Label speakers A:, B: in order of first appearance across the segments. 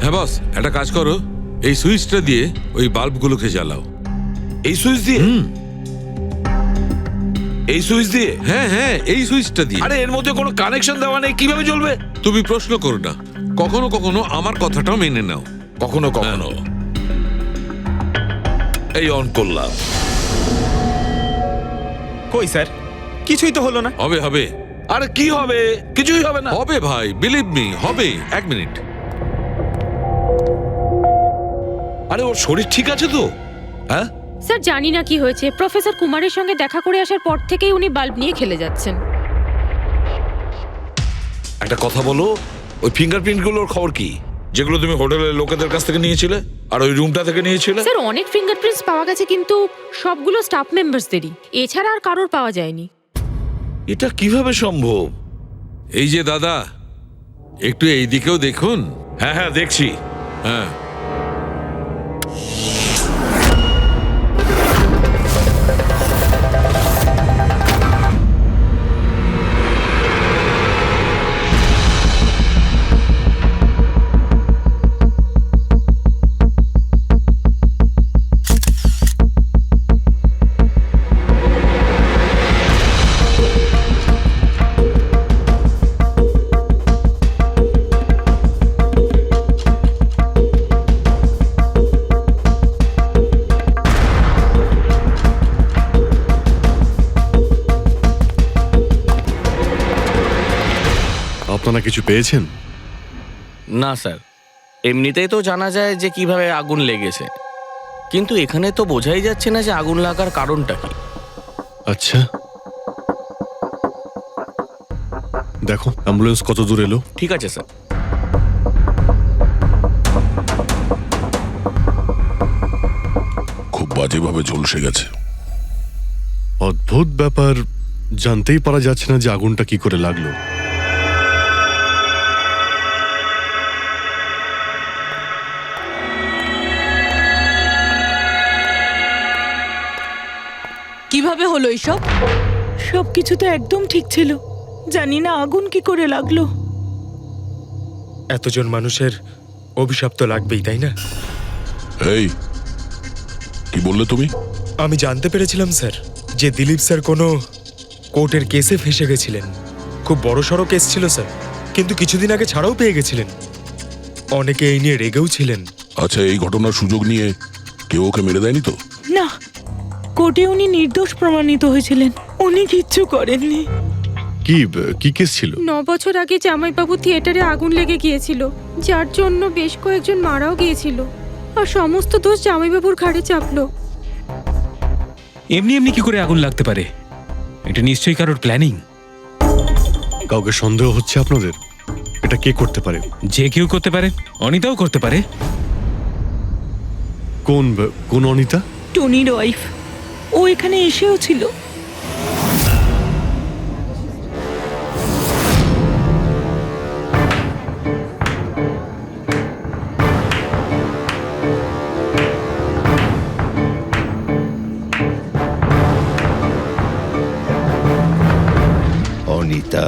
A: হ্যাঁ বস, একটা কাজ করো, এই সুইচটা দিয়ে ওই বাল্বগুলোকে জ্বালাও।
B: এই সুইচ দিয়ে? এই সুইচ দিয়ে?
A: হ্যাঁ হ্যাঁ, এই সুইচটা দিয়ে।
B: আরে এর মধ্যে কোনো কানেকশন দেওয়া নেই, কিভাবে জ্বলবে?
A: তুমি প্রশ্ন করো না, কখনো কখনো আমার কথাটাও মেনে নাও।
B: কখনো কখনো। এই অন করলাম।
C: কই স্যার, কিছুই তো হলো না।
A: হবে হবে।
B: আরে কি হবে? কিছুই হবে না।
A: হবে ভাই, বিলিভ মি, হবে। এক মিনিট।
B: আরে ওর শরীর ঠিক আছে তো? হ্যাঁ
D: স্যার, জানি না কি হয়েছে, প্রফেসর কুমারের সঙ্গে দেখা করে আসার পর থেকেই উনি বাল্ব নিয়ে খেলে যাচ্ছেন।
B: একটা কথা বলো, ওই ফিঙ্গারপ্রিন্ট গুলোর খবর কি, যেগুলো তুমি হোটেলের লোকেদের কাছ থেকে নিয়েছিলে আর ওই রুমটা থেকে নিয়েছিলে?
D: স্যার, অনেক ফিঙ্গারপ্রিন্টস পাওয়া গেছে, কিন্তু সবগুলো স্টাফ মেম্বারসদেরই, এছাড়া আর কারোর পাওয়া যায়নি।
B: এটা কিভাবে সম্ভব?
A: এই যে দাদা, একটু এই দিকেও দেখুন।
B: হ্যাঁ হ্যাঁ দেখছি।
A: হ্যাঁ,
E: আপনারা কিছু পেয়েছেন?
F: না স্যার, এমনিতেই তো জানা যায় যে কিভাবে আগুন লেগেছে, কিন্তু এখানে তো বোঝাই যাচ্ছে না যে আগুন লাগার কারণটা কি।
E: আচ্ছা, দেখো অ্যাম্বুলেন্স কত দূর এলো।
F: ঠিক আছে স্যার।
G: খুব বাজেভাবে ঝলসে গেছে।
E: অদ্ভুত ব্যাপার, জানতেই পারা যাচ্ছে না যে আগুনটা কি করে লাগলো।
H: কিভাবে হলো এইসব?
I: সবকিছু তো একদম ঠিক ছিল, জানি না আগুন কি করে লাগলো।
C: এতজন মানুষের অভিশাপ তো লাগবেই, তাই না?
G: এই কি বললে তুমি?
C: আমি জানতে পেরেছিলাম স্যার যে দিলীপ স্যার কোনো কোর্টের কেসে ফেঁসে গেছিলেন। খুব বড়সড় কেস ছিল স্যার, কিন্তু কিছুদিন আগে ছাড়াও পেয়ে গেছিলেন। অনেকে এই নিয়ে রেগেও ছিলেন।
G: আচ্ছা, এই ঘটনার সুযোগ নিয়ে কেউ ওকে মেরে দেয়নি তো?
I: না, কোর্টে উনি নির্দোষ প্রমাণিত হয়েছিলেন, উনি কিচ্ছু করেননি।
E: কি কি কেস ছিল?
D: 9 বছর আগে জামাইবাবু থিয়েটারে আগুন লেগে গিয়েছিল, যার জন্য বেশ কয়েকজন মারাও গিয়েছিল, আর সমস্ত দোষ জামাইবাবুর ঘাড়ে চাপলো।
J: এমনি এমনি কি করে আগুন লাগতে পারে? এটা নিশ্চয়ই কারোর প্ল্যানিং।
E: কাউকে সন্দেহ হচ্ছে আপনাদের? এটা কে করতে পারে?
J: যে কেউ করতে পারে, অনিতাও করতে পারে।
E: কোন অনিতা?
I: টনির ওয়াইফ, ও এখানে এসেও ছিল।
B: অনিতা?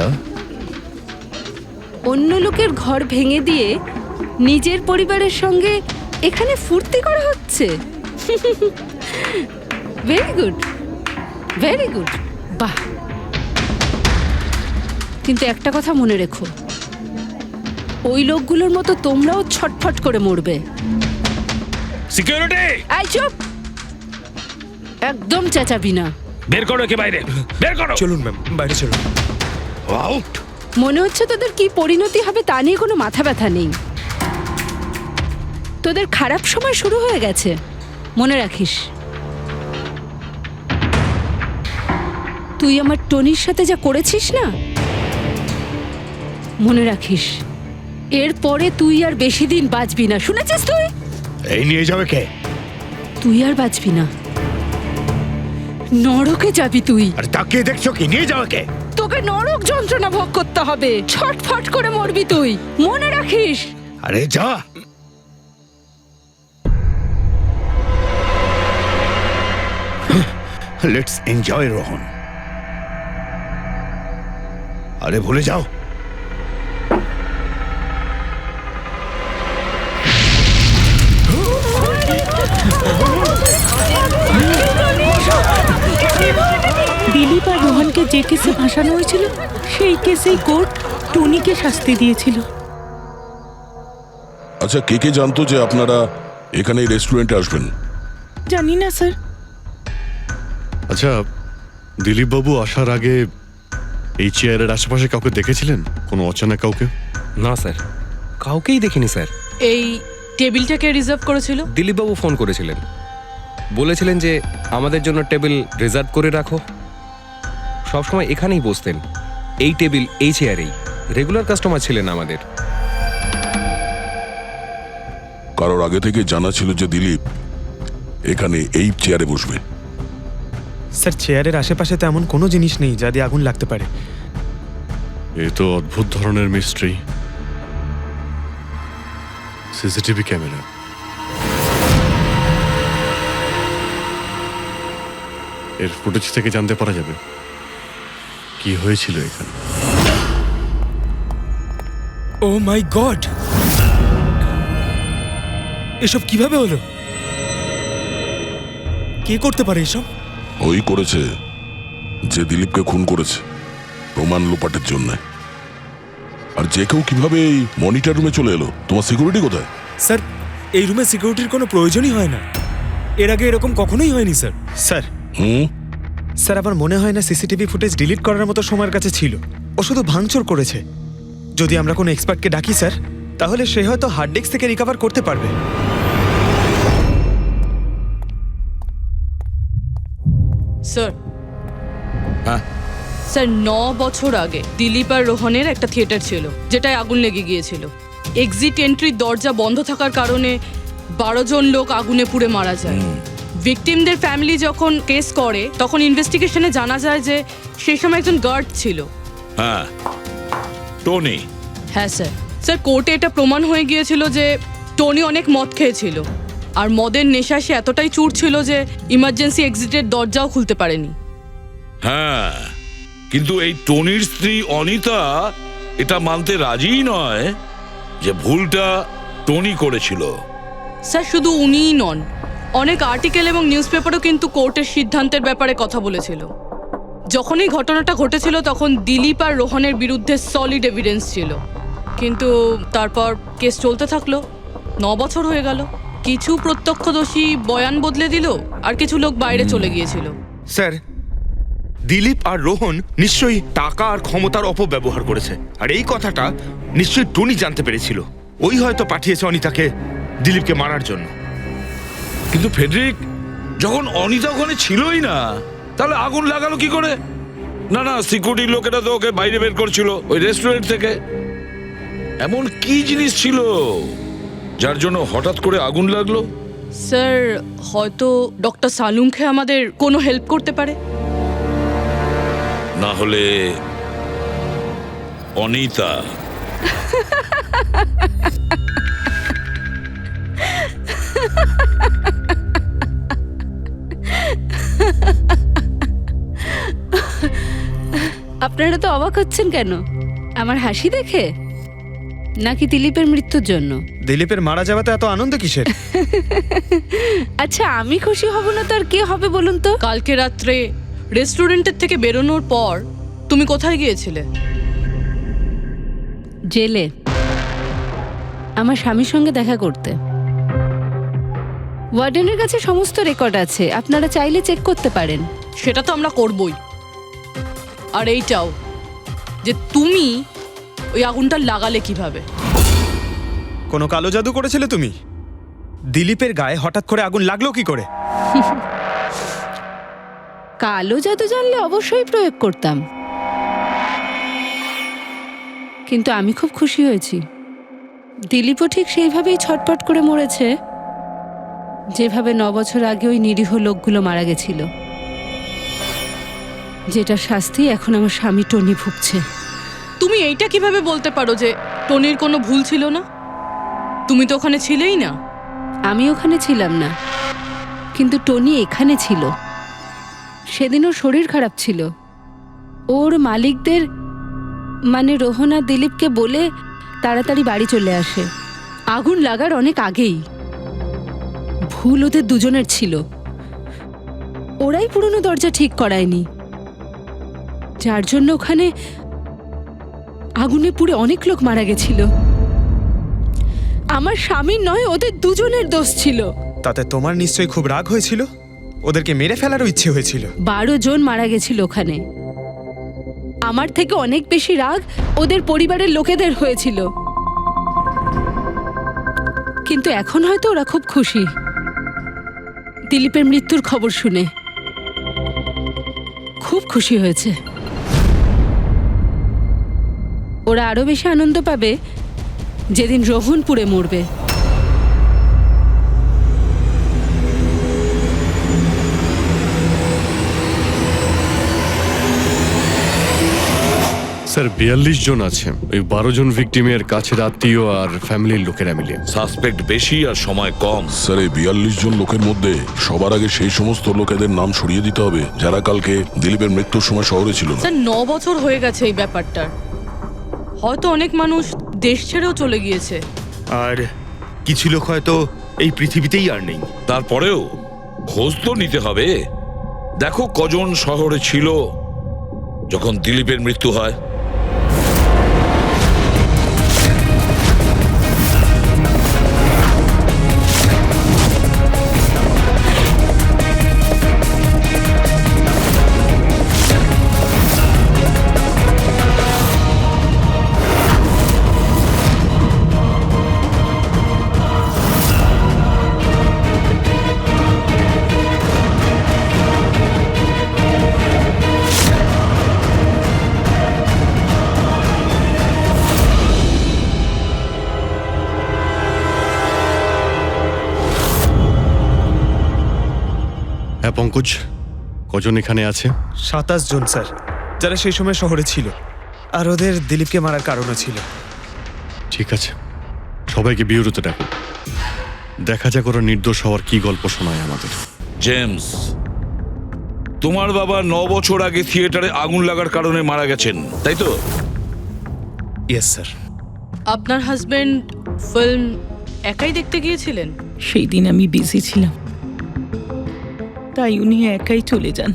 H: অন্য লোকের ঘর ভেঙে দিয়ে নিজের পরিবারের সঙ্গে এখানে ফুর্তি করা হচ্ছে। ভেরি গুড, ভেরি গুড, বাহ। কিন্তু একটা কথা মনে রেখো, ওই লোকগুলোর মতো তোমরাও ছটফট করে মরবে।
J: সিকিউরিটি,
H: এই চুপ, একদম চেঁচাবি না।
J: বের করো একে বাইরে, বের করো।
C: চলুন ম্যাম, বাইরে চলুন।
B: আউট।
H: মনে হচ্ছে তোদের কি পরিণতি হবে তা নিয়ে কোনো মাথা ব্যথা নেই। তোদের খারাপ সময় শুরু হয়ে গেছে, মনে রাখিস। তুই আমার টনির সাথে যা করেছিস না, মনে রাখিস, এরপরে তুই আর বেশি দিন বাঁচবি না, শুনেছিস? তুই
B: এই নিয়ে যাবে কে?
H: তুই আর বাঁচবি না, নরকে যাবি তুই।
B: আরে তাকিয়ে দেখছো কি? নিয়ে যাবে কে?
H: তোকে নরক যন্ত্রণা ভোগ করতে হবে, ছটফট করে মরবি তুই, মনে রাখিস।
B: আরে যা। Let's enjoy Rohan. আরে ভুলে যাও।
I: দিলীপ আর রোহনকে যে কেসে ফাঁসানো হয়েছিল সেই কেসেই কোর্ট টনিকে শাস্তি দিয়েছিল।
G: আচ্ছা, কে কে জানতো যে আপনারা এখানে এই রেস্টুরেন্টে আসবেন?
I: জানি না স্যার।
E: আচ্ছা, দিলীপ বাবু আসার আগে এই চেয়ারের আশেপাশে কাউকে দেখেছিলেন? কোনো অচেনা কাউকে?
K: না স্যার, কাউকেই দেখিনি স্যার।
H: এই টেবিলটাকে রিজার্ভ করেছিল?
K: দিলীপবাবু ফোন করেছিলেন, বলেছিলেন যে আমাদের জন্য টেবিল রিজার্ভ করে রাখো। সবসময় এখানেই বসতেন, এই টেবিল এই চেয়ারেই। রেগুলার কাস্টমার ছিলেন আমাদের।
G: কারোর আগে থেকে জানা ছিল যে দিলীপ এখানে এই চেয়ারে বসবে?
C: স্যার, চেয়ারের আশেপাশে তেমন কোনো জিনিস নেই যা দিয়ে আগুন লাগতে পারে।
E: এ তো অদ্ভুত ধরনের মিস্ট্রি। CCTV camera. এর ফুটেজ থেকে জানতে পারা যাবে কি হয়েছিল এখানে।
C: ও মাই গড, এসব কিভাবে হলো? কে করতে পারে এসব?
G: ওই করেছে যে দিলীপকে খুন করেছে প্রমাণ লোপাটের জন্য। আর যে কেউ কিভাবে এই মনিটর রুমে চলে এলো? তোমার সিকিউরিটি কোথায়?
C: স্যার, এই রুমে সিকিউরিটির কোনো প্রয়োজনই হয় না। এর আগে এরকম কখনোই হয়নি স্যার। স্যার স্যার আমার মনে হয় না সিসিটিভি ফুটেজ ডিলিট করার মতো সময়ের কাছে ছিল। ও শুধু ভাঙচুর করেছে। যদি আমরা কোনো এক্সপার্টকে ডাকি স্যার, তাহলে সে হয়তো হার্ড ডিস্ক থেকে রিকভার করতে পারবে।
H: স্যার,
B: হ্যাঁ,
H: স্যার 9 বছর আগে দিলীপ আর রোহনের একটা থিয়েটার ছিল যেটায় আগুন লেগে গিয়েছিল। এক্সিট এন্ট্রির দরজা বন্ধ থাকার কারণে 12 জন লোক আগুনে পুড়ে মারা যায়। ভিকটিমদের ফ্যামিলি যখন কেস করে তখন ইনভেস্টিগেশনে জানা যায় যে সেই সময় একজন গার্ড ছিল।
B: হ্যাঁ, টনি।
H: হ্যাঁ স্যার। স্যার, কোর্টে এটা প্রমাণ হয়ে গিয়েছিল যে টনি অনেক মদ খেয়েছিল, আর মদের নেশা সে এতটাই চুর ছিল যে ইমার্জেন্সি এক্সিটের দরজাও খুলতে পারেনি।
B: হ্যাঁ, কিন্তু এই টনির স্ত্রী অনিতা এটা মানতে রাজিই নয় যে ভুলটা টনি করেছিল।
H: স্যার, শুধু উনিই নন, অনেক আর্টিকেল এবং নিউজ পেপারও কিন্তু কোর্টের সিদ্ধান্তের ব্যাপারে কথা বলেছিল। যখন এই ঘটনাটা ঘটেছিল তখন দিলীপ আর রোহনের বিরুদ্ধে সলিড এভিডেন্স ছিল, কিন্তু তারপর কেস চলতে থাকলো। 9 বছর হয়ে গেল। কিছু প্রত্যক্ষদর্শী বয়ান বদলে দিল, আর কিছু লোক বাইরে চলে গিয়েছিল।
C: স্যার, দিলীপ আর রোহন নিশ্চয়ই টাকা আর ক্ষমতার অপব্যবহার করেছে, আর এই কথাটা নিশ্চয়ই টনি জানতে পেরেছিল। ওই হয়তো পাঠিয়েছে অনিতাকে দিলীপকে মারার জন্য।
B: কিন্তু ফেডরিক, যখন অনিতা ওখানে ছিলই না, তাহলে আগুন লাগালো কি করে? না না, সিকিউরিটির লোকেরা তো ওকে বাইরে বের করছিল ওই রেস্টুরেন্ট থেকে। এমন কি জিনিস ছিল যার জন্য হঠাৎ করে আগুন লাগলো?
H: স্যার, হয়তো ডক্টর সালুংখে আমাদের কোনো হেল্প করতে পারে।
B: না হলে অনিতা।
H: আপনারা তো অবাক হচ্ছেন কেন? আমার হাসি দেখে নাকি দিলীপের মৃত্যুর জন্য?
C: দিলীপের মারা যাওয়াতে এত আনন্দ কিসের?
H: আচ্ছা, আমি খুশি হব না তো আর কে হবে বলুন তো? কালকে রাত্রে রেস্টুরেন্টের থেকে বেরোনোর পর তুমি কোথায় গিয়েছিলে?
L: জেলে, আমার স্বামীর সঙ্গে দেখা করতে। ওয়ার্ডেনের কাছে সমস্ত রেকর্ড আছে, আপনারা চাইলে চেক করতে পারেন।
H: সেটা তো আমরা করবই। আর এইটাও যে তুমি ওই আগুনটা লাগালে কিভাবে?
C: কোনো কালো জাদু করেছিলে তুমি? দিলীপের গায়ে হঠাৎ করে আগুন লাগলো কি করে?
L: কালো জাদু জানলে অবশ্যই প্রয়োগ করতাম, কিন্তু আমি খুব খুশি হয়েছি। দিলীপও ঠিক সেইভাবেই ছটপট করে মরেছে যেভাবে 9 বছর আগে ওই নিরীহ লোকগুলো মারা গেছিল, যেটা শাস্তি এখন আমার স্বামী টনি ভুগছে।
H: তুমি এইটা কিভাবে বলতে পারো যে টনির কোনো ভুল ছিল না? তুমি তো ওখানে ছিলেই না।
L: আমি ওখানে ছিলাম না, কিন্তু টনি এখানে ছিল। সেদিন ওর শরীর খারাপ ছিল। ওর মালিকদের মানে রোহন আর দিলীপকে বলে তাড়াতাড়ি বাড়ি চলে আসে, আগুন লাগার অনেক আগেই। ভুল ওদের দুজনের ছিল। ওরাই পুরনো দরজা ঠিক করায়নি, যার জন্য ওখানে আগুনে পুড়ে অনেক লোক মারা গেছিল। আমার স্বামীর নয়, ওদের দুজনের দোষ ছিল।
C: তাতে তোমার নিশ্চয়ই খুব রাগ হয়েছিল, ওদেরকে মেরে ফেলারও ইচ্ছে হয়েছিল।
L: 12 জন মারা গেছিল ওখানে। আমার থেকে অনেক বেশি রাগ ওদের পরিবারের লোকেদের হয়েছিল। কিন্তু এখন হয়তো ওরা খুব খুশি দিলীপের মৃত্যুর খবর শুনে। খুব খুশি হয়েছে। ওরা আরো বেশি আনন্দ পাবে যেদিন রোহন পুড়ে মরবে।
E: স্যার 42 জন আছে, ওই 12 জন ভিকটিমের কাছের আত্মীয় আর ফ্যামিলির লোকেরা মিলে।
B: সাসপেক্ট বেশি আর সময় কম।
G: স্যার এই 42 জন লোকের মধ্যে সবার আগে সেই সমস্ত লোকেদের নাম সরিয়ে দিতে হবে যারা কালকে দিলীপের মৃত্যুর সময় শহরে ছিল না।
H: স্যার 9 বছর হয়ে গেছে এই ব্যাপারটার। হয়তো অনেক মানুষ দেশ ছেড়েও চলে গিয়েছে।
C: আর কিছু লোক হয়তো এই পৃথিবীতেই আর নেই।
B: তারপরেও খোঁজ তো নিতে হবে। দেখো কজন শহরে ছিল যখন দিলীপের মৃত্যু হয়।
E: হ্যাঁ পঙ্কজ, কজন এখানে আছে?
C: 27 জন স্যার, যারা সেই সময় শহরে ছিল, আর ওদের দিলীপকে মারার কারণও ছিল।
E: ঠিক আছে, সবাইকে বিউরোতে ডাকো। দেখা যাক ওরা নির্দোষ হওয়ার কি গল্প শোনায় আমাদের।
B: জেমস, তোমার বাবা 9 বছর আগে থিয়েটারে আগুন লাগার কারণে মারা গেছেন, তাই তো?
C: Yes sir.
H: আপনার হাজবেন্ড ফিল্ম একাই দেখতে গিয়েছিলেন?
I: সেই দিন আমি বিজি ছিলাম, তাই উনি একাই চলে যান।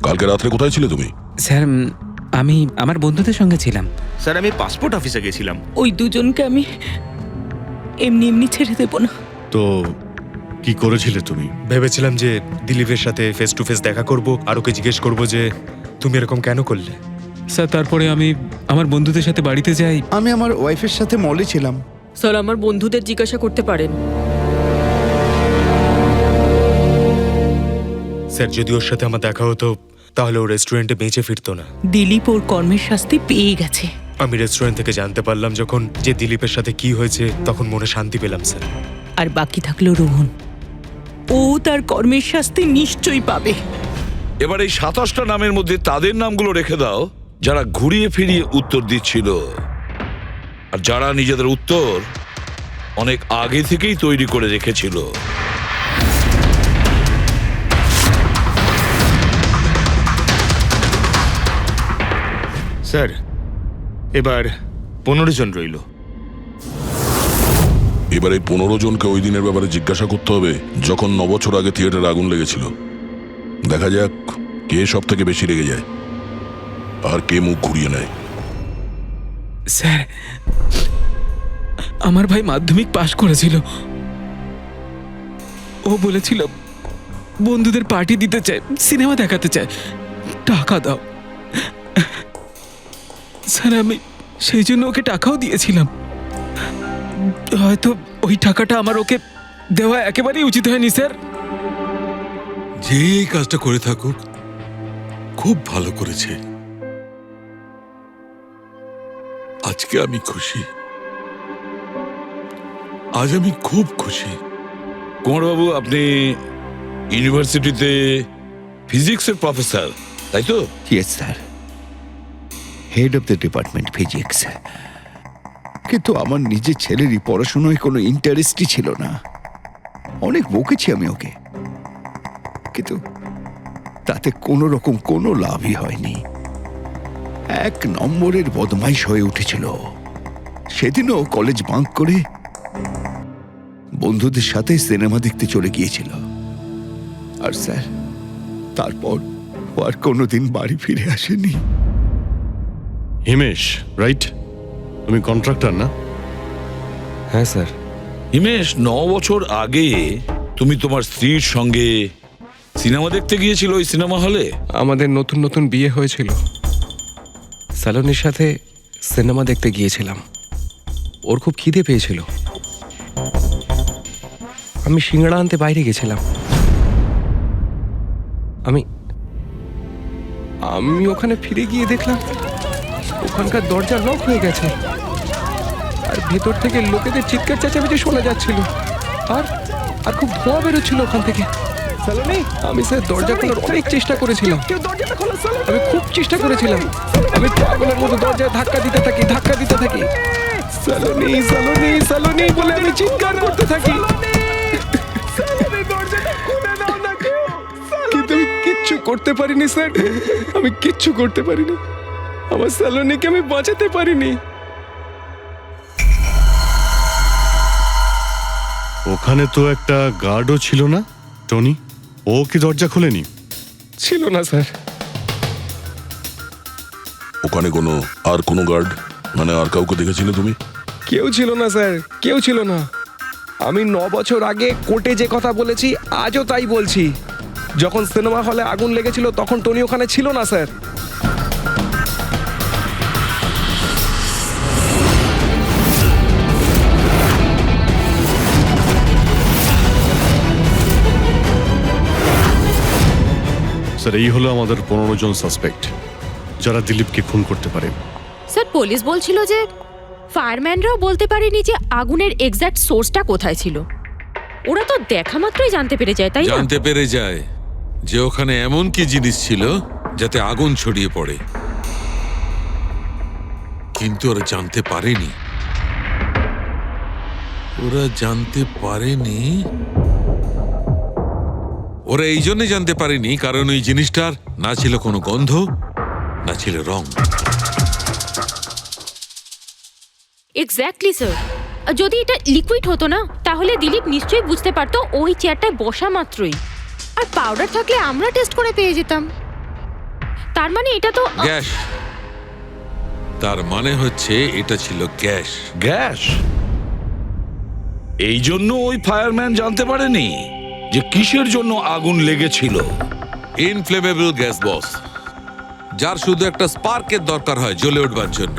G: কালকে রাত্রে কোথায় ছিলে তুমি?
J: স্যার আমি আমার বন্ধুদের সঙ্গে ছিলাম।
C: স্যার আমি পাসপোর্ট অফিসে গেছিলাম।
I: ওই দুজনকে আমি এমনি এমনি ছেড়ে দেব না।
E: তো কি করেছিলে তুমি?
C: ভেবেছিলাম যে দিলীপের সাথে ফেস টু ফেস দেখা করব, আর ওকে জিজ্ঞেস করব যে তুমি এরকম কেন করলে।
J: স্যার তারপরে আমি আমার বন্ধুদের সাথে বাড়িতে যাই।
M: আমি আমার ওয়াইফের সাথে মলে ছিলাম।
D: স্যার আমার বন্ধুদের জিজ্ঞাসা করতে পারেন।
C: স্যার যদি ওর সাথে আমার দেখা হতো তাহলে ও রেস্টুরেন্টে বেঁচে ফিরতো না।
I: দিলীপ ওর কর্মের শাস্তি পেয়ে গেছে।
C: আমি রেস্টুরেন্ট থেকে জানতে পারলাম যখন যে দিলীপের সাথে কি হয়েছে, তখন মনে শান্তি পেলাম স্যার।
I: আর বাকি থাকলো রোহন, ও তার কর্মের শাস্তি নিশ্চয়ই পাবে।
B: এবার এই 27টা নামের মধ্যে তাদের নামগুলো রেখে দাও যারা ঘুরিয়ে ফিরিয়ে উত্তর দিচ্ছিল, আর যারা নিজেদের উত্তর অনেক আগে থেকেই তৈরি করে রেখেছিল।
C: স্যার এবার 15 জন রইল।
G: এবার এই 15 জনকে ওই দিনের ব্যাপারে জিজ্ঞাসা করতে হবে যখন 9 বছর আগে থিয়েটারে আগুন লেগেছিল। দেখা যাক কে সব থেকে বেশি রেগে যায় আর কে মুখ ঘুরিয়ে নেয়।
J: স্যার আমার ভাই মাধ্যমিক পাশ করেছিল। ও বলেছিল বন্ধুদের পার্টি দিতে চায়, সিনেমা দেখাতে চায়, টাকা দাও। স্যার আমি সেই জন্য ওকে টাকাও দিয়েছিলাম। হয়তো ওই টাকাটা আমার ওকে দেওয়া একেবারেই উচিত হয়নি স্যার।
A: যে এই কাজটা করে থাকুক খুব ভালো করেছে। আজকে আমি খুশি, আজ আমি খুব খুশি।
B: কুমারবাবু, আপনি ইউনিভার্সিটিতে ফিজিক্সের প্রফেসর, তাই তো?
M: Yes sir, head of the department physics. কিন্তু আমার নিজের ছেলেরই পড়াশোনায় কোনো ইন্টারেস্টই ছিল না। অনেক বকেছি আমি ওকে, কিন্তু তাতে কোনো রকম কোনো লাভই হয়নি। 1 নম্বরের বদমাইশ হয়ে উঠেছিল। সেদিনও কলেজ বাঙ্ক করে বন্ধুদের সাথে সিনেমা দেখতে চলে গিয়েছিল। আর স্যার, তারপর ও আর কোনোদিন বাড়ি ফিরে আসেনি।
E: হিমেশ, রাইট? তুমি কন্ট্রাক্টর না?
K: হ্যাঁ স্যার।
B: হিমেশ, 9 বছর আগে তুমি তোমার স্ত্রীর সঙ্গে সিনেমা দেখতে গিয়েছিল ওই সিনেমা হলে?
K: আমাদের নতুন নতুন বিয়ে হয়েছিল, স্যালোনির সাথে সিনেমা দেখতে গিয়েছিলাম। ওর খুব খিদে পেয়েছিল, আমি সিঙ্গাড়া আনতে বাইরে গেছিলাম। আমি ওখানে ফিরে গিয়ে দেখলাম ওখানকার দরজা লক হয়ে গেছে, আর ভেতর থেকে লোকেদের চিৎকার চেঁচামেচি শোনা যাচ্ছিল, আর আর খুব ধোঁয়া বেরোচ্ছিল ওখান থেকে। আমি স্যার দরজা খোলার অনেক চেষ্টা করেছিলাম, আমি খুব চেষ্টা করেছিলাম। আমি পাগলের মতো দরজায় ধাক্কা দিতে থাকি। সালোনি সালোনি সালোনি বলে আমি চিৎকার করতে থাকি, কিন্তু আমি কিচ্ছু করতে পারিনি স্যার, আমি কিচ্ছু করতে পারিনি। আমার সালোনিকে আমি বাঁচাতে পারিনি।
E: ওখানে তো একটা গার্ডও ছিল না, টনি? ও কি দরজা খোলেনি?
K: ছিল না স্যার।
G: ওখানে কোনো গার্ড, মানে আর কাউকে দেখেছিলে তুমি?
K: কেউ ছিল না স্যার, কেউ ছিল না। আমি 9 বছর আগে কোর্টে যে কথা বলেছি আজও তাই বলছি। যখন সিনেমা হলে আগুন লেগেছিল তখন টনি ওখানে ছিল না স্যার।
E: স্যার, এই হলো আমাদের 15 জন সাসপেক্ট যারা দিলীপকে খুন করতে পারে।
D: স্যার, পুলিশ বলছিল যে ফায়ারম্যানরাও বলতে পারেনি যে আগুনের এক্স্যাক্ট সোর্সটা কোথায় ছিল। ওরা তো দেখা মাত্রই জানতে পেরে যায়, তাই না?
A: জানতে পেরে যায় যে ওখানে এমন কি জিনিস ছিল যাতে আগুন ছড়িয়ে পড়ে, কিন্তু ওরা জানতে পারেনি। ওরা এই জন্য জানতে পারেনি কারণ ওই জিনিসটার না ছিল কোনো গন্ধ, না ছিল রং।
D: Exactly sir. যদি এটা লিকুইড হতো না তাহলে দিলীপ নিশ্চয়ই বুঝতে পারতো ওই চেয়ারটায় বসা মাত্রই। আর পাউডার থাকলে আমরা টেস্ট করে পেয়ে যেতাম। তার মানে এটা তো
A: গ্যাস। তার মানে হচ্ছে এটা ছিল গ্যাস।
B: গ্যাস? এই জন্য ওই ফায়ারম্যান জানতে পারেনি যে কিসের জন্য আগুন লেগেছিল।
A: ইনফ্লেমেবল গ্যাস বস, যার শুধু একটা স্পার্কের দরকার হয় জ্বলে উঠবার জন্য।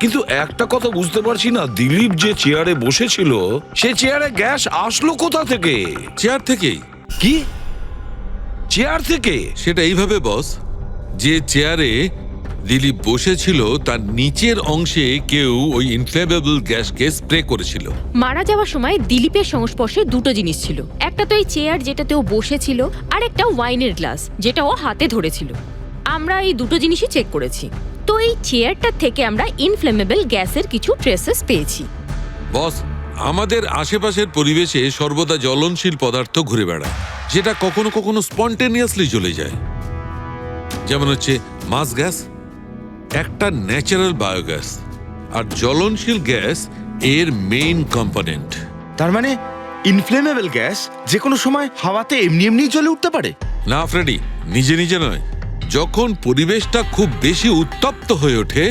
B: কিন্তু একটা কথা বুঝতে পারছি না, দিলীপ যে চেয়ারে বসেছিল সে চেয়ারে গ্যাস আসলো কোথা থেকে?
A: চেয়ার থেকেই।
B: কি? চেয়ার থেকে?
A: সেটা এইভাবে বস, যে চেয়ারে দিলীপ বসেছিল তার নিচের অংশে কেউ ওই ইনফ্লেমেবল গ্যাসকে স্প্রে করেছিল।
D: মারা যাওয়ার সময় দিলীপের সংস্পর্শে দুটো জিনিস ছিল। একটা তো এই চেয়ার যেটাতে ও বসেছিল, আর একটা ওয়াইনের গ্লাস যেটা ও হাতে ধরেছিল। আমরা এই দুটো জিনিসই চেক করেছি। তো এই চেয়ারটার থেকে আমরা ইনফ্লেমেবল গ্যাসের কিছু ট্রেসেস পেয়েছি।
A: বস, আমাদের আশেপাশের পরিবেশে সর্বদা জ্বলনশীল পদার্থ ঘুরে বেড়ায়, যেটা কখনো কখনো স্পন্টেনিয়াসলি জ্বলে যায়। যেমন হচ্ছে মাস গ্যাস, একটা ন্যাচারাল বায়োগ্যাস, আর জ্বলনশীল গ্যাস এর মেইন কম্পোনেন্ট।
C: তার মানে ইনফ্লেমেবল গ্যাস যে কোনো সময় হাওয়াতে এমনি এমনি জ্বলে উঠতে পারে?
A: না ফ্রেডি, নিজে নিজে নয়। যখন পরিবেশটা খুব বেশি উত্তপ্ত হয়ে ওঠে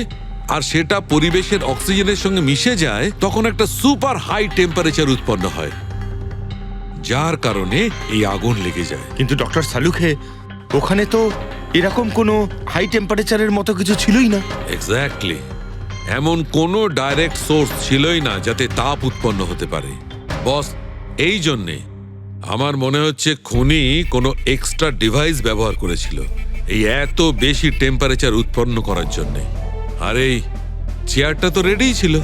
A: আর সেটা পরিবেশের অক্সিজেনের সঙ্গে মিশে যায়, তখন একটা সুপার হাই টেম্পারেচার উৎপন্ন হয়, যার কারণে এই আগুন লেগে যায়।
C: কিন্তু ডক্টর সালুখে, ওখানে তো এরকম কোনো হাই টেম্পারেচারের মতো কিছু ছিলই না।
A: এক্স্যাক্টলি, এমন কোনো ডাইরেক্ট সোর্স ছিলই না যাতে তাপ উৎপন্ন হতে পারে। বস, এই জন্যে আমার মনে হচ্ছে খুনি কোনো এক্সট্রা ডিভাইস ব্যবহার করেছিল এই এত বেশি টেম্পারেচার উৎপন্ন করার জন্য। আর এই চেয়ারটা তো রেডিই ছিল,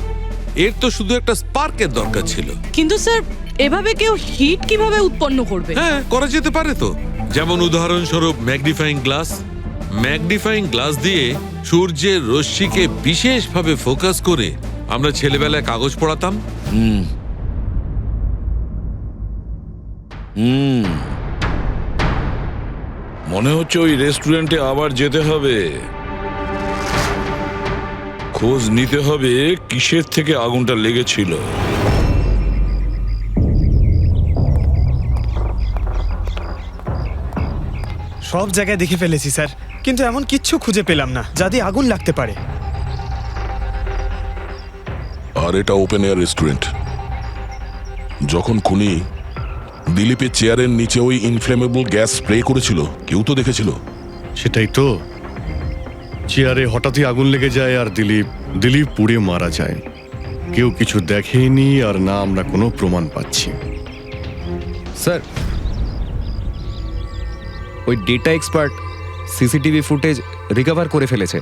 A: এর তো শুধু একটা স্পার্কের দরকার ছিল।
H: কিন্তু স্যার, এভাবে কেউ হিট কিভাবে উৎপন্ন করবে?
A: হ্যাঁ, করা যেতে পারে তো। যেমন উদাহরণস্বরূপ ম্যাগনিফাইং গ্লাস। ম্যাগনিফাইং গ্লাস দিয়ে সূর্যের রশ্মিকে বিশেষভাবে ফোকাস করে আমরা ছেলেবেলায় কাগজ পড়াতাম।
B: মনে হচ্ছে ওই রেস্টুরেন্টে আবার যেতে হবে, খোঁজ নিতে হবে কিসের থেকে আগুনটা লেগেছিল।
C: সব জায়গায় দেখে ফেলেছি স্যার, কিন্তু এমন কিচ্ছু খুঁজে পেলাম না যা দিয়ে আগুন লাগতে পারে।
G: আর এটা ওপেন এয়ার রেস্টুরেন্ট। যখন খুনি দিলীপের চেয়ারের নিচে ওই ইনফ্লেমেবল গ্যাস স্প্রে করেছিল, কেউ তো দেখেছিল।
E: সেটাই তো, চেয়ারে হঠাৎই আগুন লেগে যায় আর দিলীপ পুড়ে মারা যায়। কেউ কিছু দেখেনি, আর না আমরা কোনো প্রমাণ পাচ্ছি।
K: স্যার, ওই data expert CCTV footage recover করে ফেলেছে,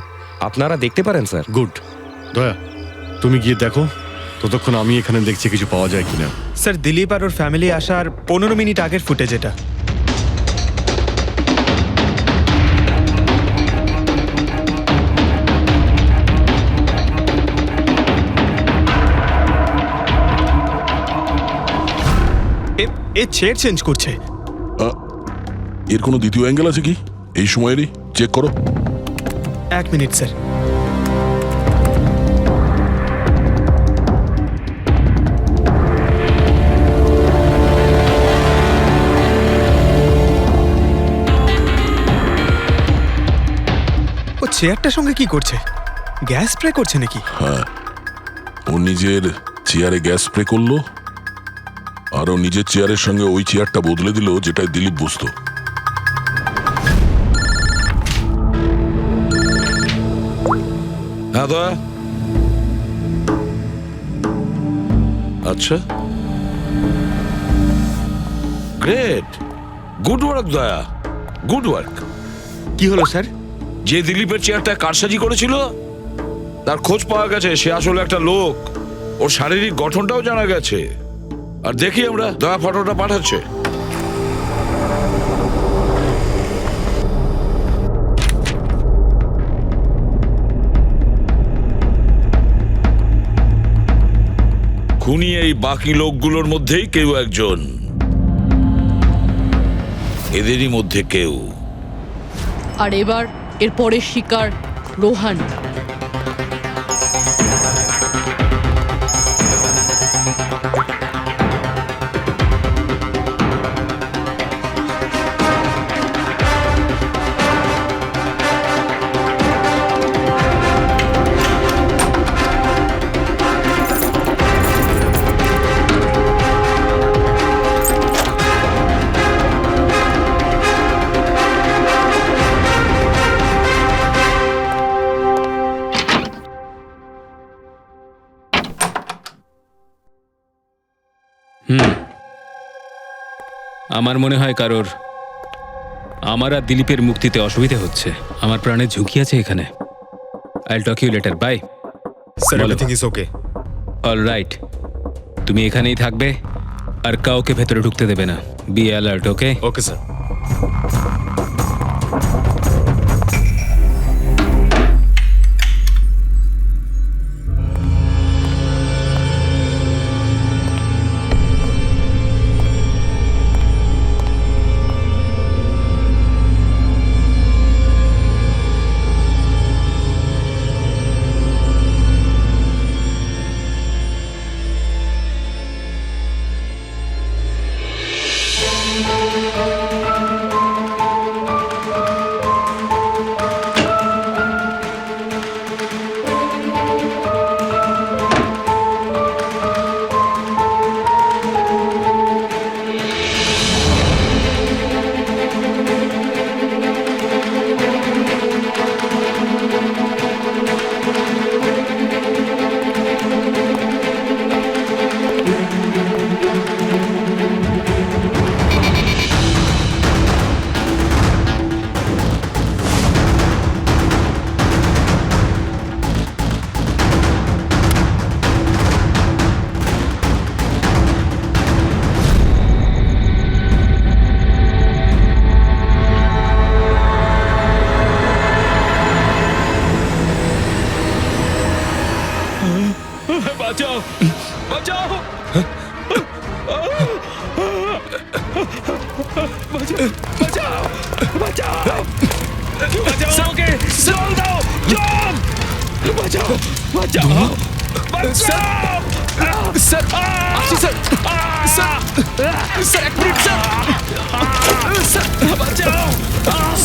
K: আপনারা দেখতে পারেন স্যার।
E: গুড। দয়া, তুমি গিয়ে দেখো, ততক্ষণ আমি এখানে দেখছি কিছু পাওয়া যায় কিনা।
C: স্যার, দিলীপ আর ওর ফ্যামিলি আসার 15 মিনিট আগের ফুটেজ এটা। এ চেয়ার চেঞ্জ করছে।
G: এর কোনো দ্বিতীয় অ্যাঙ্গেল আছে কি এই সময়েরই? চেক করো।
C: 1 মিনিট স্যার। ও চেয়ারটার সঙ্গে কি করছে? গ্যাস স্প্রে করছে নাকি?
G: হ্যাঁ, ও নিজের চেয়ারে গ্যাস স্প্রে করলো, আর ও নিজের চেয়ারের সঙ্গে ওই চেয়ারটা বদলে দিল যেটায় দিলীপ বসতো।
B: হ্যাঁ দয়া। আচ্ছা, গ্রেট, গুড ওয়ার্ক দয়া, গুড ওয়ার্ক।
C: কি হলো স্যার?
B: যে দিলীপের চেয়ারটা কারসাজি করেছিল তার খোঁজ পাওয়া গেছে। সে আসলে একটা লোক, ওর শারীরিক গঠনটাও জানা গেছে। আর দেখি আমরা, দয়া ফটোটা পাঠাচ্ছে। খুনি এই বাকি লোকগুলোর মধ্যেই কেউ একজন, এদেরই মধ্যে কেউ।
H: আর এবার এর পরের শিকার রোহান।
J: আমার মনে হয় কারোর আমার আর দিলীপের মুক্তিতে অসুবিধা হচ্ছে। আমার প্রাণের ঝুঁকি আছে এখানে। I'll talk you later, bye.
C: Sir, everything is okay.
J: All right, তুমি এখানেই থাকবে আর কাউকে ভেতরে ঢুকতে দেবে না। Be alert, okay?
C: Okay sir.
B: বাঁচাও, বাঁচাও, বাঁচাও, বাঁচাও, বাঁচাও ওকে, জল দাও, জল, বাঁচাও, বাঁচাও, বাঁচাও।
J: স্যার, স্যার, স্যার, স্যার, এক মিনিট স্যার,
B: বাঁচাও!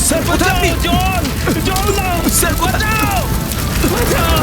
B: স্যার বাঁচাও! জল! জল দাও! স্যার বাঁচাও! বাঁচাও!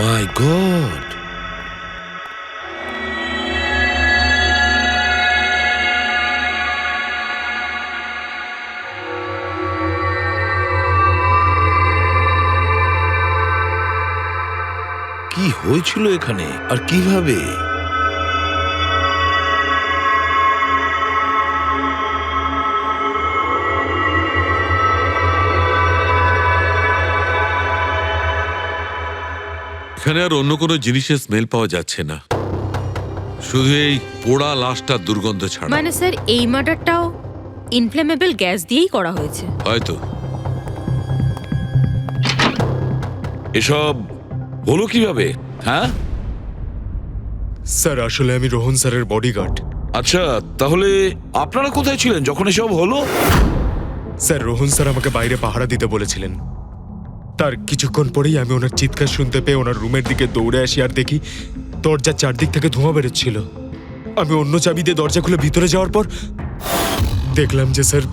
B: My God! কি হয়েছিল এখানে আর কিভাবে?
A: এখানে আর অন্য কোনো জিনিসের স্মেল পাওয়া যাচ্ছে না, শুধু এই পোড়া লাশটার দুর্গন্ধ ছাড়া।
D: মানে স্যার এই মার্ডারটাও ইনফ্লেমেবল গ্যাস দিয়েই করা হয়েছে।
A: হয়তো।
B: এসব হলো কিভাবে? হ্যাঁ
C: স্যার আসলে আমি রোহন স্যারের বডিগার্ড।
B: আচ্ছা, তাহলে আপনারা কোথায় ছিলেন যখন এসব হলো?
C: স্যার রোহন স্যার আমাকে বাইরে পাহারা দিতে বলেছিলেন। তার কিছুক্ষণ পরেই আমি ওনার চিৎকার শুনতে পেয়ে ওনার রুমের দিকে দৌড়ে আসি আর দেখি দরজার চারদিক থেকে ধোঁয়া বেরোচ্ছিল। আমি অন্য চাবি দিয়ে দরজা খুলে ভিতরে যাওয়ার পর দেখলাম যে স্যার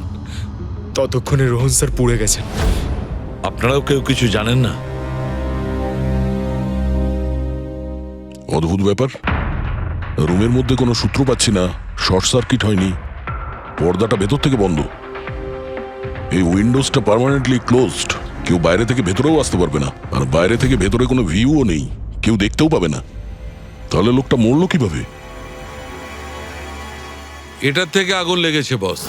C: ততক্ষণে রোহন স্যার পুড়ে গেছেন।
B: আপনারাও কেউ কিছু জানেন না?
G: অদ্ভুত ব্যাপার, রুমের মধ্যে কোনো সূত্র পাচ্ছি না, শর্ট সার্কিট হয়নি, পর্দাটা ভেতর থেকে বন্ধ, এই উইন্ডোজটা পার্মানেন্টলি ক্লোজড, কেউ বাইরে থেকে ভেতরেও আসতে পারবে না, আর বাইরে থেকে ভেতরে কোনো ভিউও নেই, কেউ দেখতেও পাবে না। তাহলে লোকটা মরলো কিভাবে?
A: এটার থেকে আগুন লেগেছে বস।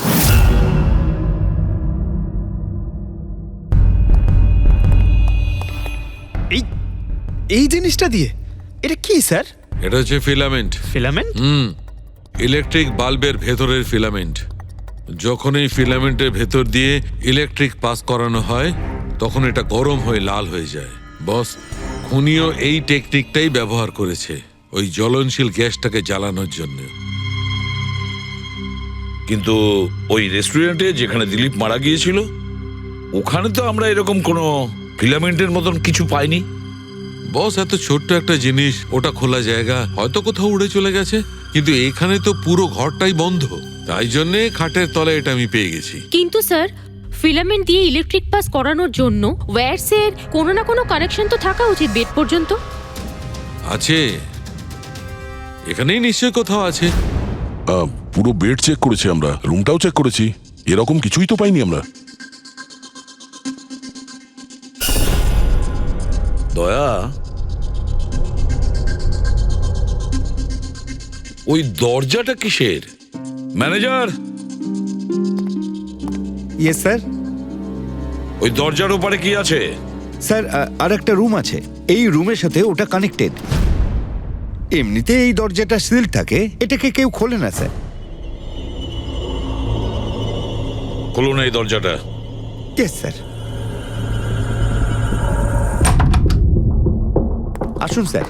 C: এই জিনিসটা দিয়ে এটা কি স্যার?
A: এটা হচ্ছে ফিলামেন্ট।
C: ফিলামেন্ট?
A: ইলেকট্রিক বাল্বের ভেতরের ফিলামেন্ট। যখন এই ফিলামেন্টের ভেতর দিয়ে ইলেকট্রিক পাস করানো হয় তখন এটা গরম হয়ে লাল হয়ে যায়। বস, খুনিও এই টেকনিকটাই ব্যবহার করেছে ওই জ্বলনশীল গ্যাসটাকে জ্বালানোর জন্য।
B: কিন্তু ওই রেস্টুরেন্টে যেখানে দিলীপ মারা গিয়েছিল ওখানে তো আমরা এরকম কোনো ফিলামেন্টের মতন কিছু পাইনি।
A: বস, এত ছোট্ট একটা জিনিস, ওটা খোলা জায়গা, হয়তো কোথাও উড়ে চলে গেছে, কিন্তু এখানে তো পুরো ঘরটাই বন্ধ, তাই জন্যে খাটের তলায় এটা আমি পেয়ে গেছি।
D: কিন্তু স্যার ফিলামেন্ট দিয়ে ইলেকট্রিক পাস করানোর জন্য ওয়্যারসের কোনো না কোনো কানেকশন তো থাকা উচিত বেড পর্যন্ত।
A: আছে, এখানেই নিশ্চয় কোথাও আছে।
G: পুরো বেড চেক করেছি আমরা, রুমটাও চেক করেছি, এরকম কিছুই তো পাইনি আমরা।
B: দয়া, ওই দরজাটা কিসের? Manager,
M: yes sir.
B: ওই দরজার ওপারে কি আছে?
M: স্যার আর একটা রুম আছে, এই রুমের সাথে ওটা কানেক্টেড। এমনিতে এই দরজাটা সিল থাকে, এটাকে কেউ খোলে না স্যার।
B: খুলুন এই দরজাটা।
M: Yes sir. আসুন স্যার।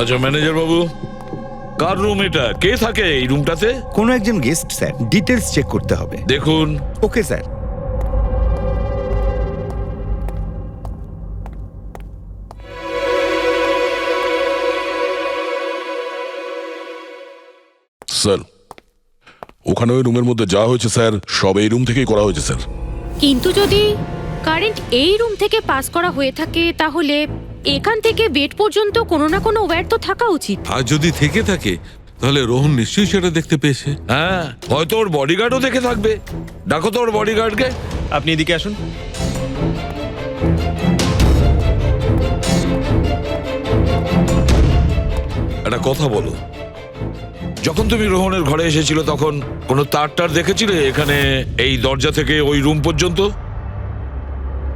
B: আচ্ছা ম্যানেজার বাবু, কার রুম এটা? কে থাকে এই রুমটাতে?
M: কোনো একজন গেস্ট স্যার, ডিটেলস চেক করতে হবে।
B: দেখুন।
M: Okay sir.
G: স্যার, ওখানে ওই রুমের মধ্যে যা হয়েছে স্যার, সব এই রুম থেকেই করা হয়েছে স্যার।
D: কিন্তু যদি কারেন্ট এই রুম থেকে পাস করা হয়ে থাকে তাহলে এখান থেকে বেড পর্যন্ত কোনো না কোনো ওয়্যার তো থাকা উচিত।
A: আর যদি থেকে থাকে তাহলে রোহন নিশ্চয়ই সেটা দেখতে পেয়েছে।
B: হ্যাঁ, হয়তো ওর বডিগার্ডও দেখে থাকবে। ডাকো তো ওর বডিগার্ডকে।
C: আপনি এদিকে আসুন।
B: একটা কথা বলো, যখন তুমি রোহনের ঘরে এসেছিল তখন কোনো তার দেখেছিলে এখানে, এই দরজা থেকে ওই রুম পর্যন্ত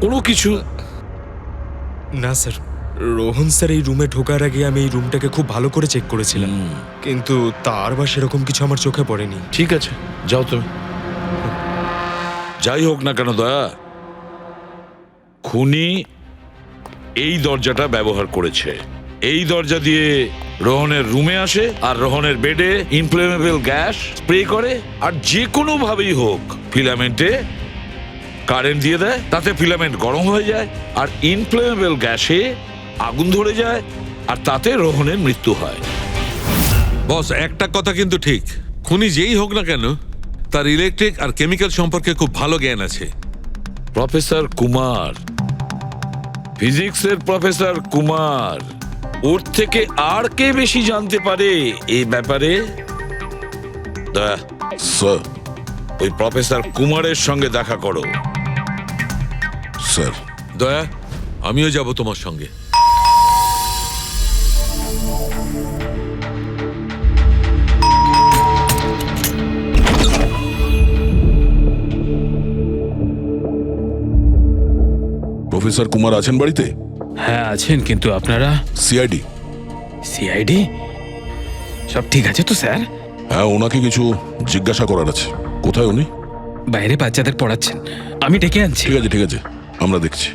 B: কোনো কিছু?
C: না স্যার, রোহন স্যার এই রুমে ঢোকার আগে আমি এই রুমটাকে খুব ভালো করে চেক করেছিলাম, কিন্তু তার বা সেরকম কিছু আমার চোখে পড়েনি।
B: ঠিক আছে, যাও তুমি। যাই হোক না কেন দয়া, খুনি এই দরজাটা ব্যবহার করেছে। এই দরজা দিয়ে রোহনের রুমে আসে আর রোহনের বেডে ইনফ্লেমেবল গ্যাস স্প্রে করে, আর যে কোনো ভাবেই হোক ফিলামেন্টে কারেন্ট দিয়ে দেয়, তাতে ফিলামেন্ট গরম হয়ে যায় আর ইনফ্লেমেবল গ্যাসে আগুন ধরে যায়, আর তাতে রোহনের মৃত্যু হয়।
A: বস, একটা কথা কিন্তু ঠিক, খুনি যেই হোক না কেন তার ইলেকট্রিক আর কেমিক্যাল সম্পর্কে খুব ভালো জ্ঞান আছে।
B: প্রফেসর কুমার, ফিজিক্সের প্রফেসর কুমার, ওর থেকে আর কে বেশি জানতে পারে এই ব্যাপারে?
G: স্যার।
B: ওই প্রফেসর কুমারের সঙ্গে দেখা করো।
G: স্যার।
A: দয়া, আমিও যাব তোমার সঙ্গে।
G: প্রফেসর কুমার আছেন বাড়িতে?
J: হ্যাঁ আছেন, কিন্তু আপনারা?
G: সিআইডি।
J: সিআইডি? সব ঠিক আছে তো স্যার?
G: হ্যাঁ, ওনাকে কিছু জিজ্ঞাসা করার আছে। কোথায় উনি?
J: বাইরে বাচ্চাদের পড়াচ্ছেন, আমি ডেকে আনছি।
G: ঠিক আছে ঠিক আছে, আমরা দেখছি।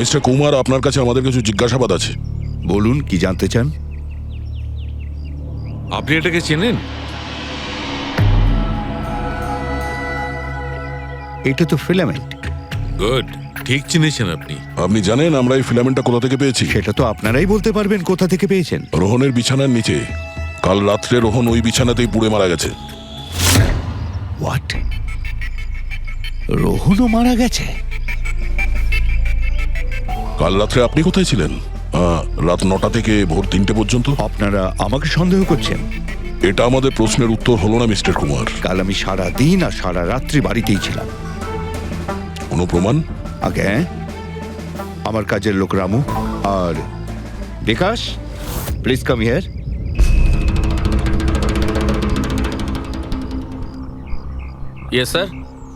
G: মিস্টার কুমার, আপনার কাছে আমাদের কিছু জিজ্ঞাসাবাদ আছে।
M: বলুন, কি জানতে চান?
A: আপনি এটাকে চেনেন?
M: এটা তো ফিলামেন্ট।
A: গুড, ঠিক চিনেছেন আপনি।
G: আপনি জানেন আমরা এই ফিলামেন্টটা কোথা থেকে পেয়েছি?
M: সেটা তো আপনারাই বলতে পারবেন কোথা থেকে পেয়েছেন।
G: রোহনের বিছানার নিচে। কাল রাত্রে রোহন ওই বিছানাতেই পুড়ে মারা গেছে।
M: হোয়াট? রোহনও মারা গেছে?
G: কাল রাত্রে আপনি কোথায় ছিলেন? রাত 9টা থেকে ভোর 3টে পর্যন্ত।
M: আপনারা আমাকে সন্দেহ করছেন?
G: এটা আমাদের প্রশ্নের উত্তর হলো না মিস্টার কুমার।
M: কাল আমি সারা দিন আর সারা রাত্রি বাড়িতেই ছিলাম।
G: কোনো প্রমাণ?
M: আগে আমার কাজের লোক রামু আর Bikash, please come here.
F: Yes sir.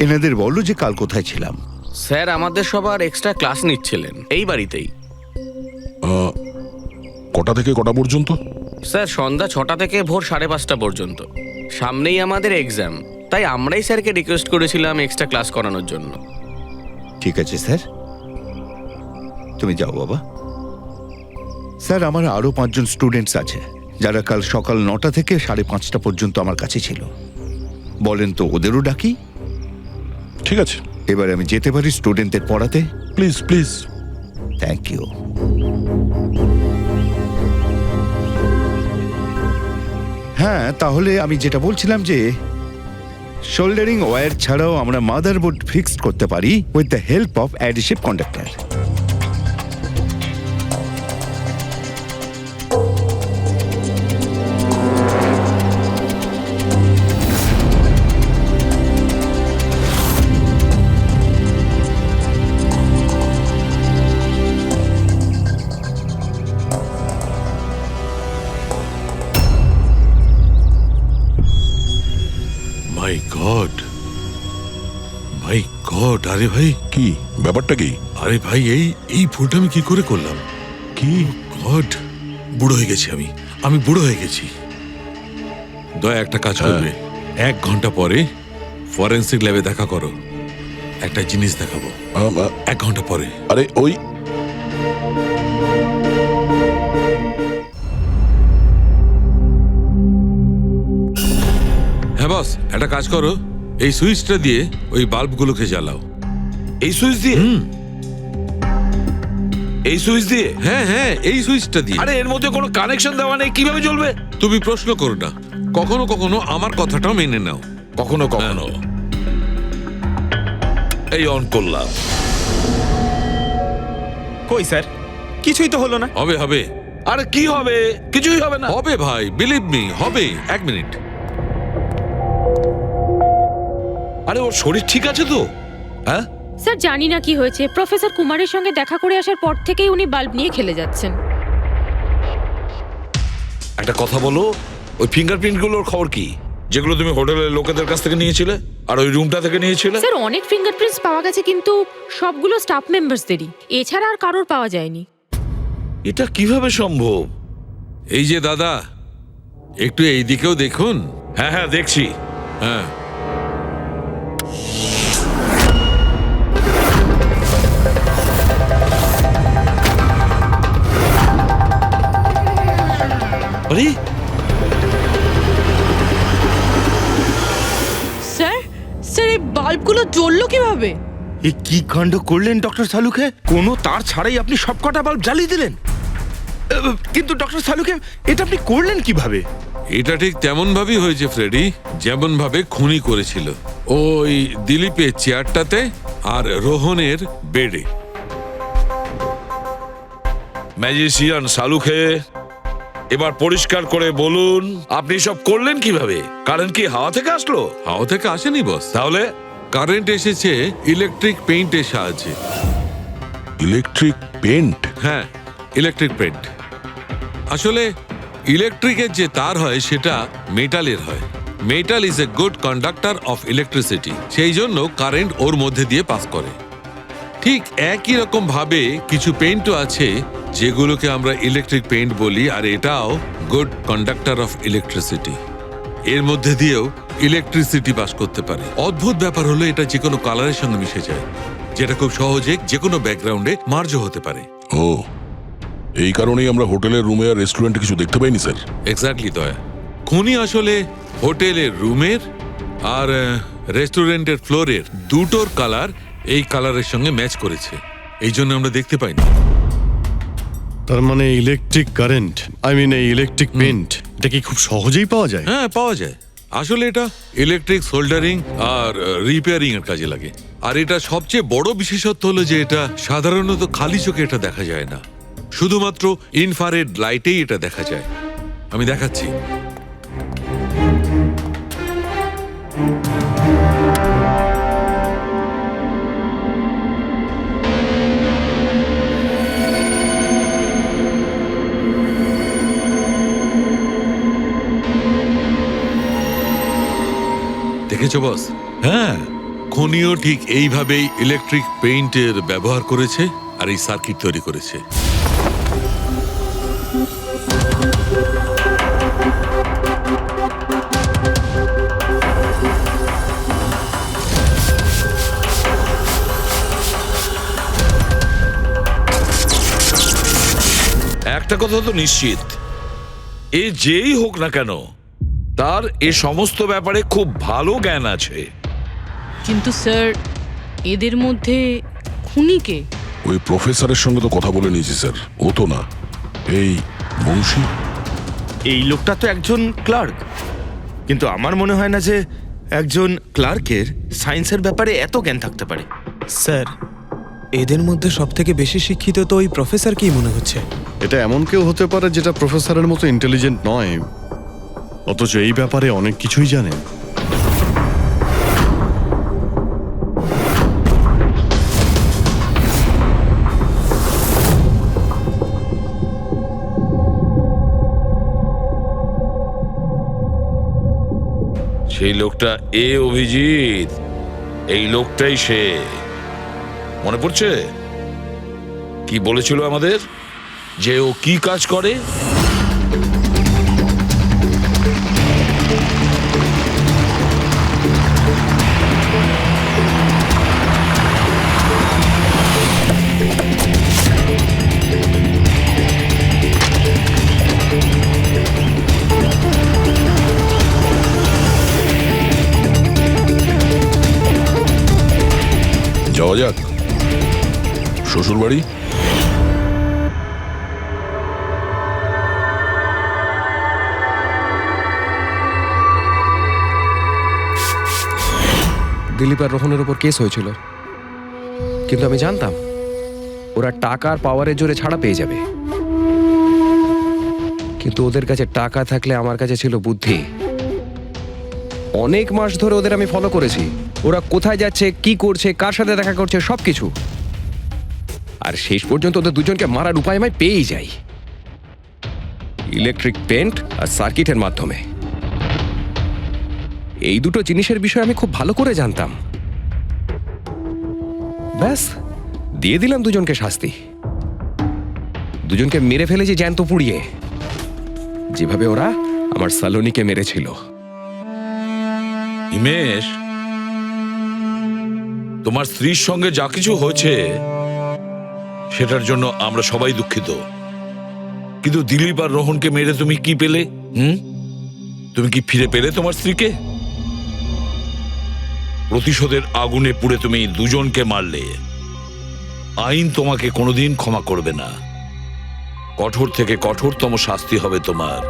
M: এনাদের বলো যে কাল কোথায় ছিলাম।
F: স্যার, আমাদের সবার এক্সট্রা ক্লাস নিচ্ছিলেন এই বাড়িতেই।
G: কটা থেকে কটা পর্যন্ত?
F: স্যার, সন্ধ্যা 6টা থেকে ভোর 5:30 পর্যন্ত। সামনেই আমাদের এক্সাম, তাই আমরাই স্যারকে রিকোয়েস্ট করেছিলাম এক্সট্রা ক্লাস করানোর জন্য।
M: ঠিক আছে স্যার, তুমি যাও বাবা। স্যার, আমার আরো 5 জন স্টুডেন্টস আছে যারা কাল সকাল 9টা থেকে 5:30 পর্যন্ত আমার কাছে ছিল। বলেন তো ওদেরও ডাকি?
G: ঠিক আছে,
M: এবার আমি যেতে পারি স্টুডেন্টদের পড়াতে?
G: Please please.
M: Thank you. হ্যাঁ, তাহলে আমি যেটা বলছিলাম যে শোল্ডারিং ওয়্যার ছাড়াও আমরা মাদারবোর্ড ফিক্সড করতে পারি with the help of adhesive conductor.
A: My god, my god! আরে ভাই,
G: কি ব্যাপারটা? কি?
A: আরে ভাই, এই ভুলটা আমি কি করে করলাম?
G: কি
A: গড, বুড়ো হয়ে গেছি আমি বুড়ো হয়ে গেছি। দয়া, একটা কাজ করবে, 1 ঘন্টা পরে ফরেন্সিক ল্যাবে দেখা করো। একটা জিনিস দেখাবো। 1 ঘন্টা পরে।
G: আরে ওই
A: হ্যাঁ বস, একটা কাজ করো, এই সুইচটা দিয়ে ওই বাল্বগুলোকে জ্বালাও।
B: এই সুইচ দিয়ে? এই সুইচ দিয়ে?
A: হ্যাঁ হ্যাঁ, এই সুইচটা দিয়ে।
B: আরে এর মধ্যে কোনো কানেকশন দেওয়া নেই, কিভাবে চলবে?
A: তুমি প্রশ্ন করো না, কখনো কখনো আমার কথাটাও মেনে নাও।
B: কখনো কখনো। এই অন করলাম।
C: কই স্যার, কিছুই তো হলো না।
A: হবে হবে।
B: আরে কি হবে? কিছুই হবে না।
A: হবে ভাই, বিলিভ মি, হবে। এক মিনিট।
B: আরে ওর শরীর ঠিক আছে তো? হ্যাঁ
D: স্যার জানি না কি হয়েছে, প্রফেসর কুমারের সঙ্গে দেখা করে আসার পর থেকেই উনি বাল্ব নিয়ে খেলে যাচ্ছেন।
B: একটা কথা বলো, ওই ফিঙ্গারপ্রিন্ট গুলোর খবর কি, যেগুলো তুমি হোটেলের লোকেদের কাছ থেকে নিয়েছিলে আর ওই রুমটা থেকে নিয়েছিলে?
D: স্যার অনেক ফিঙ্গারপ্রিন্টস পাওয়া গেছে, কিন্তু সবগুলো স্টাফ মেম্বারসদেরই, এছাড়া আর কারোর পাওয়া যায়নি।
B: এটা কিভাবে সম্ভব?
A: এই যে দাদা, একটু এই দিকেও দেখুন।
B: হ্যাঁ হ্যাঁ দেখছি।
A: হ্যাঁ,
B: আরে
H: স্যার স্যার এই বাল্বগুলো জ্বললো কিভাবে?
C: এ কি কাণ্ড করলেন ডক্টর সালুকে? কোনো তার ছাড়াই আপনি সবকটা বাল্ব জ্বালিয়ে দিলেন। কিন্তু ডক্টর সালুকে, এটা আপনি করলেন কিভাবে?
A: এটা ঠিক তেমন ভাবেই হয়েছে ফ্রেডি, যেমন ভাবে খুনি করেছিল। ওই দিলীপের চেয়ারটাতে আর রোহনের বেডে।
B: ম্যাজিশিয়ান সালুখে, এবার পরিষ্কার করে বলুন আপনি সব করলেন কিভাবে? কারেন্ট কি হাওয়া থেকে আসলো?
A: হাওয়া থেকে আসেনি বস,
B: তাহলে?
A: কারেন্ট এসেছে ইলেকট্রিক পেইন্টের সাহায্যে।
G: Electric paint?
A: হ্যাঁ, ইলেকট্রিক পেইন্ট। আসলে ইলেকট্রিকের যে তার হয় সেটা মেটালের হয়। Metal is a good conductor of electricity, সেই জন্য কারেন্ট ওর মধ্যে দিয়ে পাস করে। ঠিক একই রকম ভাবে কিছু পেইন্টও আছে যেগুলোকে আমরা ইলেকট্রিক পেইন্ট বলি, আর এটাও গুড কন্ডাক্টর অফ ইলেকট্রিসিটি। এর মধ্যে দিয়েও ইলেকট্রিসিটি পাস করতে পারে। অদ্ভুত ব্যাপার হলো এটা যে কোনো কালারের সঙ্গে মিশে যায়, যেটা খুব সহজে যে কোনো ব্যাকগ্রাউন্ডে মার্জ হতে পারে।
G: ও, এই কারণেই আমরা হোটেলের রুমে আর রেস্টুরেন্টে কিছু দেখতে পাইনি স্যার।
A: এক্স্যাক্টলি দয়া। খুনি আসলে হোটেলের রুমের আর রেস্টুরেন্টের ফ্লোরের দুটোর কালার এই কালারের সঙ্গে ম্যাচ করেছে, এই জন্য আমরা দেখতে পাইনি।
E: তার মানে ইলেকট্রিক কারেন্ট, আই মিন এই ইলেকট্রিক পেন্ট, এটা কি খুব সহজেই পাওয়া যায়?
A: হ্যাঁ, পাওয়া যায়। আসলে এটা ইলেকট্রিক সোল্ডারিং আর রিপেয়ারিং এর কাজে লাগে। আর এটা সবচেয়ে বড় বিশেষত্ব হলো যে এটা সাধারণত খালি চোখে এটা দেখা যায় না, শুধুমাত্র ইনফ্রারেড লাইটেই এটা দেখা যায়। আমি দেখাচ্ছি। দেখেছো বস?
B: হ্যাঁ,
A: খনিও ঠিক এইভাবেই ইলেকট্রিক পেইন্টের ব্যবহার করেছে আর এই সার্কিট তৈরি করেছে।
B: একটা কথা তো নিশ্চিত, এ যেই হোক না কেন তার এ সমস্ত ব্যাপারে খুব ভালো জ্ঞান আছে।
H: কিন্তু স্যার এদের মধ্যে খুনিকে?
G: ওই প্রফেসরের সঙ্গে তো কথা বলে নিয়েছি স্যার, ও তো না। এই বংশী,
C: এই লোকটা তো একজন ক্লার্ক, কিন্তু আমার মনে হয় না যে একজন ক্লার্কের সায়েন্সের ব্যাপারে এত জ্ঞান থাকতে পারে।
K: স্যার, এদের মধ্যে সবথেকে বেশি শিক্ষিত তো ওই প্রফেসরকেই মনে হচ্ছে।
E: এটা এমন কেউ হতে পারে যেটা প্রফেসরের মতো ইন্টেলিজেন্ট নয়, অথচ এই ব্যাপারে অনেক কিছুই জানে।
B: সেই লোকটা অভিজিৎ, এই লোকটাই সে। মনে পড়ছে কি বলেছিল আমাদের, যে ও কি কাজ করে?
G: যাওয়া যাক শ্বশুর বাড়ি।
K: দিলীপ আর রোহনের ওপর কেস হয়েছিল, কিন্তু আমি জানতাম ওরা টাকার পাওয়ারের জোরে ছাড়া পেয়ে যাবে। কিন্তু ওদের কাছে টাকা থাকলে আমার কাছে ছিল বুদ্ধি। অনেক মাস ধরে ওদের আমি ফলো করেছি, ওরা কোথায় যাচ্ছে, কি করছে, কার সাথে দেখা করছে, সবকিছু। আর শেষ পর্যন্ত ওদের দুজনকে মারার উপায় আমি পেয়েই যাই, ইলেকট্রিক পেন্ট আর সার্কিটের মাধ্যমে। এই দুটো জিনিসের বিষয়ে আমি খুব ভালো করে জানতাম। ব্যাস, দিয়ে দিলাম দুজনকে শাস্তি। দুজনকে মেরে ফেলেছি জ্যান্ত পুড়িয়ে, যেভাবে ওরা আমার সালোনিকে মেরেছিল।
B: হিমেশ, তোমার স্ত্রীর সঙ্গে যা কিছু হয়েছে সেটার জন্য আমরা সবাই দুঃখিত। কিন্তু দিলীপ আর রোহনকে মেরে তুমি কি পেলে? তুমি কি ফিরে পেলে তোমার স্ত্রীকে? প্রতিশোধের আগুনে পুড়ে তুমি দুজনকে মারলে। আইন তোমাকে কোনোদিন ক্ষমা করবে না। কঠোর থেকে কঠোরতম শাস্তি হবে তোমার।